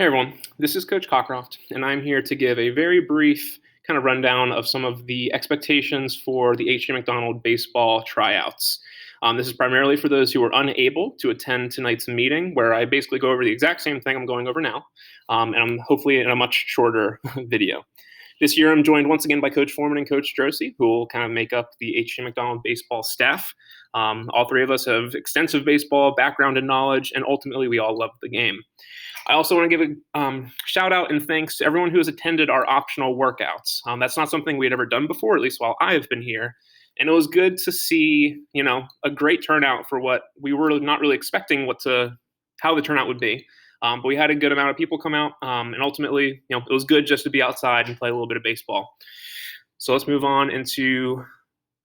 Hey everyone, this is Coach Cockcroft, and I'm here to give a very brief kind of rundown of some of the expectations for the HJM Baseball Tryouts. This is primarily for those who are unable to attend tonight's meeting, where I basically go over the exact same thing I'm going over now, and I'm hopefully in a much shorter video. This year, I'm joined once again by Coach Foreman and Coach Drosy, who will kind of make up the HJM baseball staff. All three of us have extensive baseball background and knowledge, and ultimately, we all love the game. I also want to give a shout out and thanks to everyone who has attended our optional workouts. That's not something we had ever done before, at least while I have been here. And it was good to see, a great turnout for what we were not really expecting how the turnout would be. But we had a good amount of people come out, and ultimately, it was good just to be outside and play a little bit of baseball. So let's move on into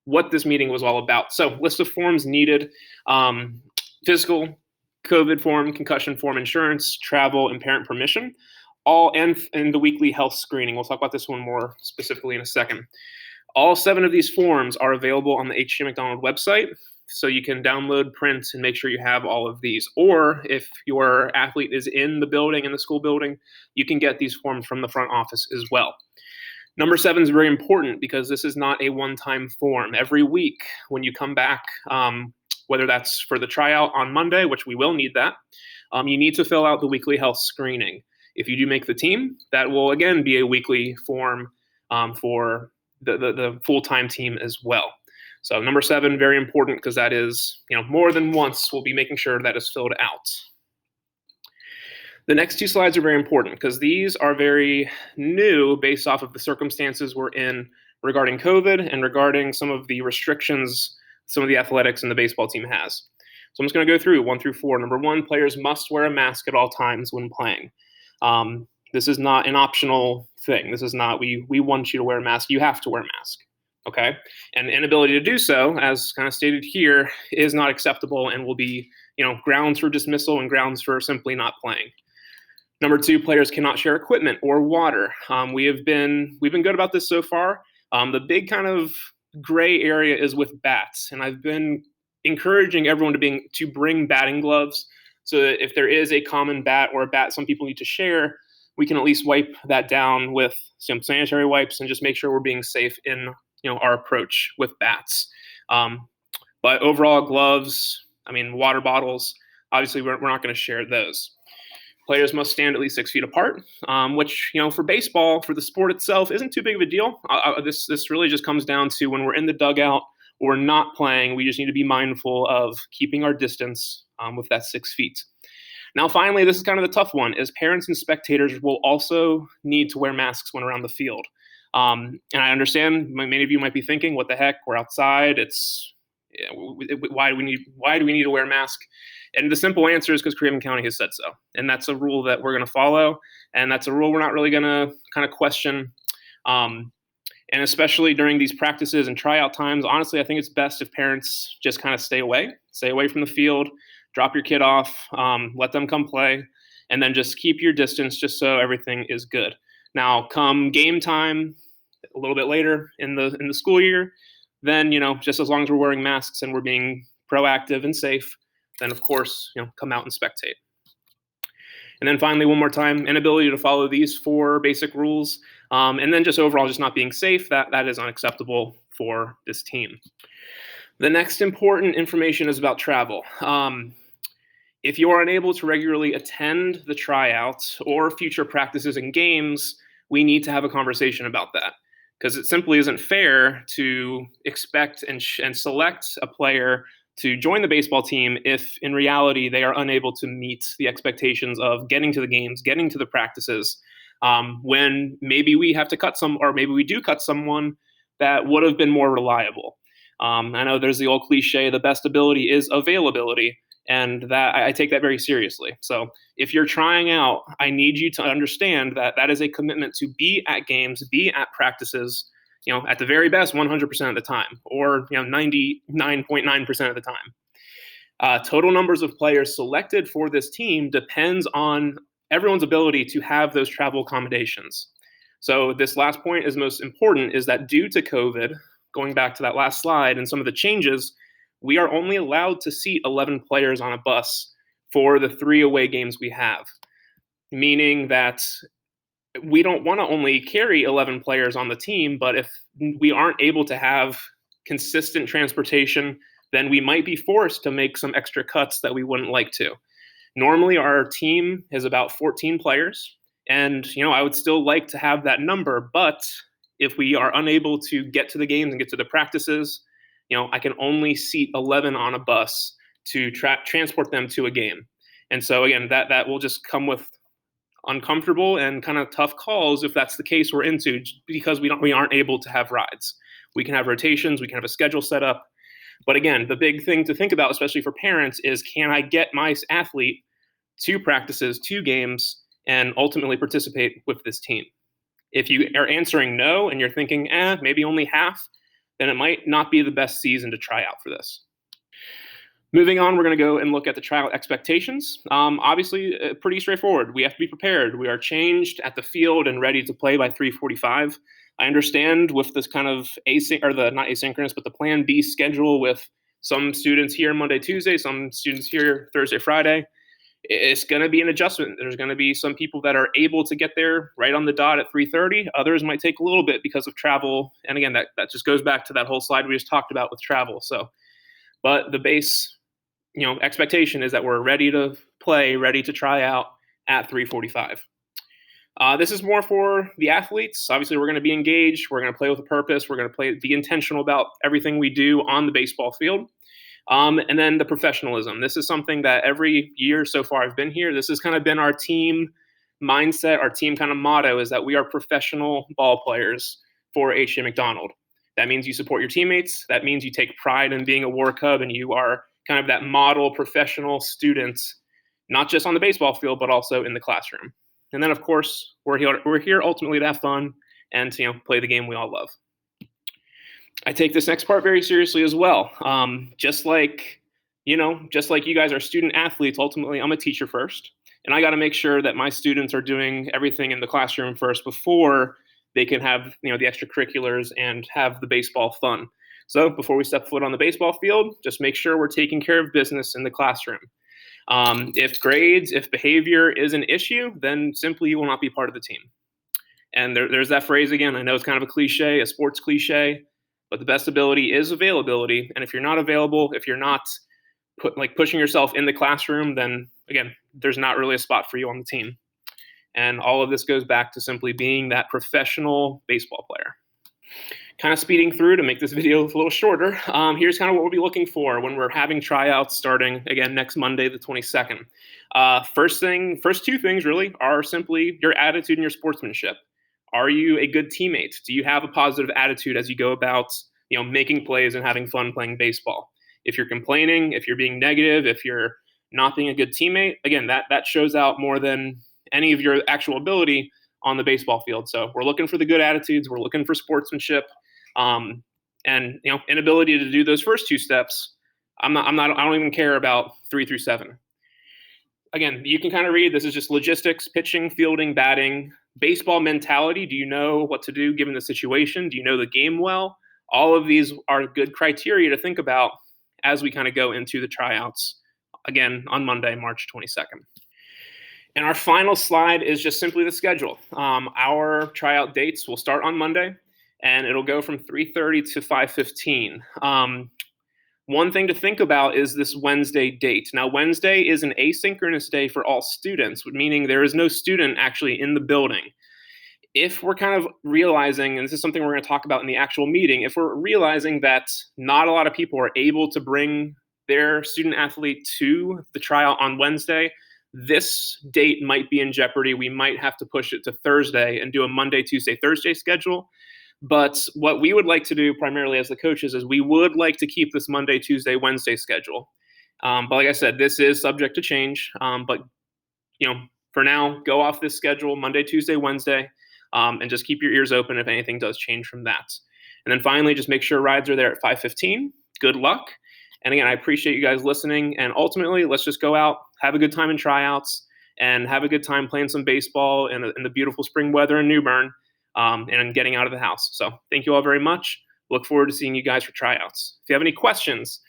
what this meeting was all about. So list of forms needed: physical, COVID form, concussion form, insurance, travel, and parent permission, all and the weekly health screening. We'll talk about this one more specifically in a second. All 7 of these forms are available on the HJM website, so you can download, print, and make sure you have all of these. Or if your athlete is in the school building, you can get these forms from the front office as well. Number 7 is very important because this is not a one-time form. Every week when you come back, whether that's for the tryout on Monday, which we will need that, you need to fill out the weekly health screening. If you do make the team, that will again be a weekly form for the full-time team as well. So number 7, very important because that is, more than once we'll be making sure that is filled out. The next 2 slides are very important because these are very new based off of the circumstances we're in regarding COVID and regarding some of the restrictions some of the athletics and the baseball team has. So I'm just going to go through 1 through 4. Number 1, players must wear a mask at all times when playing. This is not an optional thing. This is not, we want you to wear a mask. You have to wear a mask, okay? And the inability to do so, as kind of stated here, is not acceptable and will be, grounds for dismissal and grounds for simply not playing. Number 2, players cannot share equipment or water. We've been good about this so far. The big kind of gray area is with bats, and I've been encouraging everyone to bring batting gloves so that if there is a common bat or a bat some people need to share, we can at least wipe that down with some sanitary wipes and just make sure we're being safe in our approach with bats. But overall, gloves, water bottles, obviously we're not going to share those. Players must stand at least 6 feet apart, which, for baseball, for the sport itself, isn't too big of a deal. This really just comes down to when we're in the dugout or we're not playing, we just need to be mindful of keeping our distance with that 6 feet. Now, finally, this is kind of the tough one, is parents and spectators will also need to wear masks when around the field. And I understand many of you might be thinking, what the heck, we're outside, why do we need to wear a mask? And the simple answer is because Craven County has said so. And that's a rule that we're going to follow. And that's a rule we're not really going to kind of question. And especially during these practices and tryout times, honestly, I think it's best if parents just kind of stay away from the field, drop your kid off, let them come play, and then just keep your distance just so everything is good. Now, come game time, a little bit later in the school year, then, just as long as we're wearing masks and we're being proactive and safe, then of course, come out and spectate. And then finally, one more time, inability to follow these 4 basic rules, and then just overall just not being safe, that is unacceptable for this team. The next important information is about travel. If you are unable to regularly attend the tryouts or future practices and games, we need to have a conversation about that, because it simply isn't fair to expect and select a player to join the baseball team if in reality they are unable to meet the expectations of getting to the games, getting to the practices, when maybe we have to cut or maybe we do cut someone that would have been more reliable. I know there's the old cliche, the best ability is availability, and that I take that very seriously. So if you're trying out, I need you to understand that is a commitment to be at games, be at practices, at the very best 100% of the time, or 99.9% of the time. Total numbers of players selected for this team depends on everyone's ability to have those travel accommodations. So this last point is most important, is that due to COVID, going back to that last slide and some of the changes, we are only allowed to seat 11 players on a bus for the 3 away games we have. meaning that we don't want to only carry 11 players on the team, but if we aren't able to have consistent transportation, then we might be forced to make some extra cuts that we wouldn't like to. Normally, our team is about 14 players, and I would still like to have that number, but if we are unable to get to the games and get to the practices, I can only seat 11 on a bus to transport them to a game. And so again, that will just come with uncomfortable and kind of tough calls if that's the case we're into, because we aren't able to have rides. We can have rotations, we can have a schedule set up. But again, the big thing to think about, especially for parents, is can I get my athlete to practices, to games, and ultimately participate with this team? If you are answering no and you're thinking, maybe only half, then it might not be the best season to try out for this. Moving on, we're going to go and look at the tryout expectations. Obviously, pretty straightforward. We have to be prepared. We are changed at the field and ready to play by 3:45. I understand with this kind of not asynchronous, but the Plan B schedule with some students here Monday, Tuesday, some students here Thursday, Friday. It's going to be an adjustment. There's going to be some people that are able to get there right on the dot at 3:30. Others might take a little bit because of travel. And again, that just goes back to that whole slide we just talked about with travel. But the base expectation is that we're ready to play, ready to try out at 3:45. This is more for the athletes. Obviously, we're going to be engaged. We're going to play with a purpose. We're going to be intentional about everything we do on the baseball field. And then the professionalism. This is something that every year so far I've been here, this has kind of been our team mindset, our team kind of motto is that we are professional ball players for HJM McDonald. That means you support your teammates. That means you take pride in being a War Cub, and you are kind of that model professional student, not just on the baseball field, but also in the classroom. And then, of course, we're here ultimately to have fun and to play the game we all love. I take this next part very seriously as well. Just like you guys are student athletes, ultimately I'm a teacher first, and I got to make sure that my students are doing everything in the classroom first before they can have the extracurriculars and have the baseball fun. So before we step foot on the baseball field, just make sure we're taking care of business in the classroom. If behavior is an issue, then simply you will not be part of the team. And there's that phrase again. I know it's kind of a cliche, a sports cliche, but the best ability is availability. And if you're not available, if you're not pushing yourself in the classroom, then again, there's not really a spot for you on the team. And all of this goes back to simply being that professional baseball player. Kind of speeding through to make this video a little shorter. Here's kind of what we'll be looking for when we're having tryouts starting again next Monday, the 22nd. First two things really are simply your attitude and your sportsmanship. Are you a good teammate? Do you have a positive attitude as you go about making plays and having fun playing baseball? If you're complaining, if you're being negative, if you're not being a good teammate, again, that shows out more than any of your actual ability on the baseball field. So we're looking for the good attitudes. We're looking for sportsmanship. And inability to do those first two steps. I don't even care about 3 through 7. Again, you can kind of read, this is just logistics, pitching, fielding, batting, baseball mentality. Do you know what to do given the situation? Do you know the game well? All of these are good criteria to think about as we kind of go into the tryouts again on Monday, March 22nd. And our final slide is just simply the schedule. Our tryout dates will start on Monday, and it'll go from 3:30 to 5:15. One thing to think about is this Wednesday date. Now, Wednesday is an asynchronous day for all students, meaning there is no student actually in the building. If we're kind of realizing, and this is something we're going to talk about in the actual meeting, if we're realizing that not a lot of people are able to bring their student athlete to the tryout on Wednesday, this date might be in jeopardy. We might have to push it to Thursday and do a Monday, Tuesday, Thursday schedule. But what we would like to do primarily as the coaches is we would like to keep this Monday, Tuesday, Wednesday schedule. But like I said, this is subject to change. But for now, go off this schedule, Monday, Tuesday, Wednesday, and just keep your ears open if anything does change from that. And then finally, just make sure rides are there at 5:15. Good luck. And again, I appreciate you guys listening. And ultimately, let's just go out, have a good time in tryouts, and have a good time playing some baseball in the beautiful spring weather in New Bern. And getting out of the house. So thank you all very much. Look forward to seeing you guys for tryouts. If you have any questions,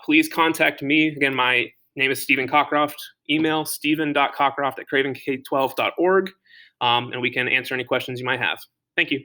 please contact me. Again, my name is Stephen Cockcroft. email steven.cockcroft@cravenk12.org, and we can answer any questions you might have. Thank you.